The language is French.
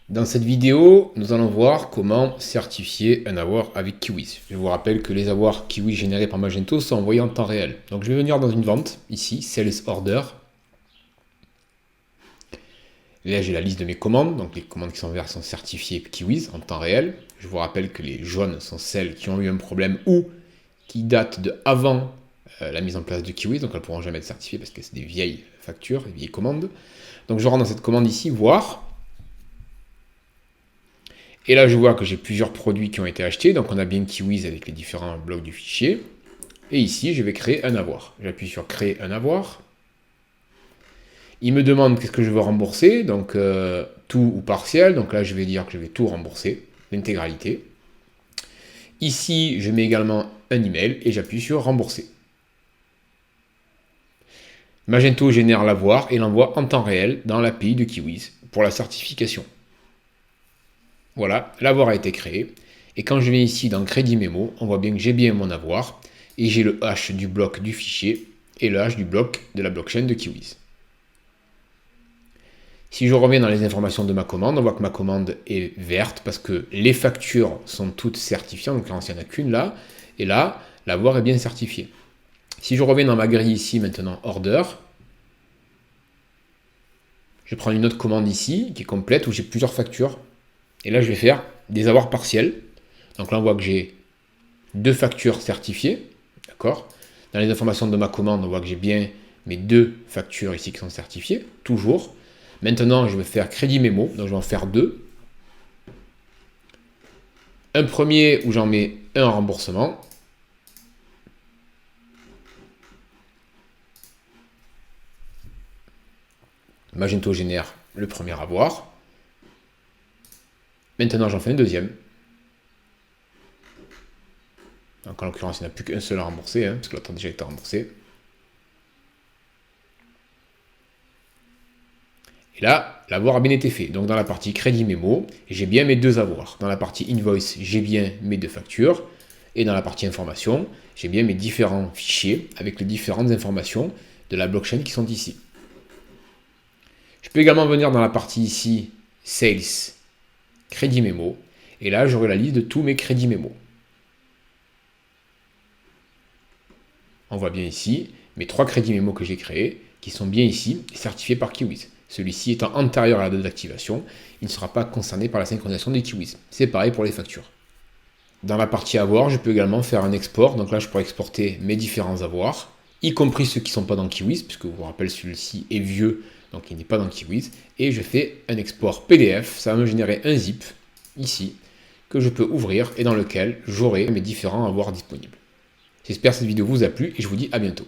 Dans cette vidéo, nous allons voir comment certifier un avoir avec Kiwiz. Je vous rappelle que les avoirs Kiwiz générés par Magento sont envoyés en temps réel. Donc je vais venir dans une vente, ici, Sales Order. Et là j'ai la liste de mes commandes, donc les commandes qui sont vertes sont certifiées Kiwiz en temps réel. Je vous rappelle que les jaunes sont celles qui ont eu un problème ou qui datent de avant la mise en place de Kiwiz, donc elles ne pourront jamais être certifiées parce que c'est des vieilles factures, des vieilles commandes. Donc je rentre dans cette commande ici, voir. Et là, je vois que j'ai plusieurs produits qui ont été achetés. Donc, on a bien Kiwiz avec les différents blocs du fichier. Et ici, je vais créer un avoir. J'appuie sur créer un avoir. Il me demande qu'est-ce que je veux rembourser. Donc, tout ou partiel. Donc là, je vais dire que je vais tout rembourser, l'intégralité. Ici, je mets également un email et j'appuie sur rembourser. Magento génère l'avoir et l'envoie en temps réel dans l'API de Kiwiz pour la certification. Voilà, l'avoir a été créé. Et quand je viens ici dans Crédit Mémo, on voit bien que j'ai bien mon avoir. Et j'ai le hash du bloc du fichier et le hash du bloc de la blockchain de Kiwiz. Si je reviens dans les informations de ma commande, on voit que ma commande est verte parce que les factures sont toutes certifiées. En l'occurrence, il n'y en a qu'une là. Et là, l'avoir est bien certifié. Si je reviens dans ma grille ici, maintenant, Order, je prends une autre commande ici qui est complète où j'ai plusieurs factures. Et là, je vais faire des avoirs partiels. Donc là, on voit que j'ai deux factures certifiées. D'accord. Dans les informations de ma commande, on voit que j'ai bien mes deux factures ici qui sont certifiées. Toujours. Maintenant, je vais faire crédit mémo. Donc, je vais en faire deux. Un premier où j'en mets un en remboursement. Magento génère le premier avoir. Maintenant, j'en fais un deuxième. Donc, en l'occurrence, il n'y en a plus qu'un seul à rembourser, parce que l'autre a déjà été remboursé. Et là, l'avoir a bien été fait. Donc, dans la partie crédit mémo, j'ai bien mes deux avoirs. Dans la partie invoice, j'ai bien mes deux factures. Et dans la partie information, j'ai bien mes différents fichiers avec les différentes informations de la blockchain qui sont ici. Je peux également venir dans la partie ici, Sales, Crédit Mémo. Et là, j'aurai la liste de tous mes crédits mémo. On voit bien ici mes trois crédits mémo que j'ai créés, qui sont bien ici, certifiés par Kiwiz. Celui-ci étant antérieur à la date d'activation, il ne sera pas concerné par la synchronisation des Kiwiz. C'est pareil pour les factures. Dans la partie avoir, je peux également faire un export. Donc là, je pourrais exporter mes différents avoirs, y compris ceux qui ne sont pas dans Kiwiz, puisque vous vous rappelez, celui-ci est vieux, donc il n'est pas dans Kiwiz. Et je fais un export PDF. Ça va me générer un zip, ici, que je peux ouvrir et dans lequel j'aurai mes différents avoirs disponibles. J'espère que cette vidéo vous a plu et je vous dis à bientôt.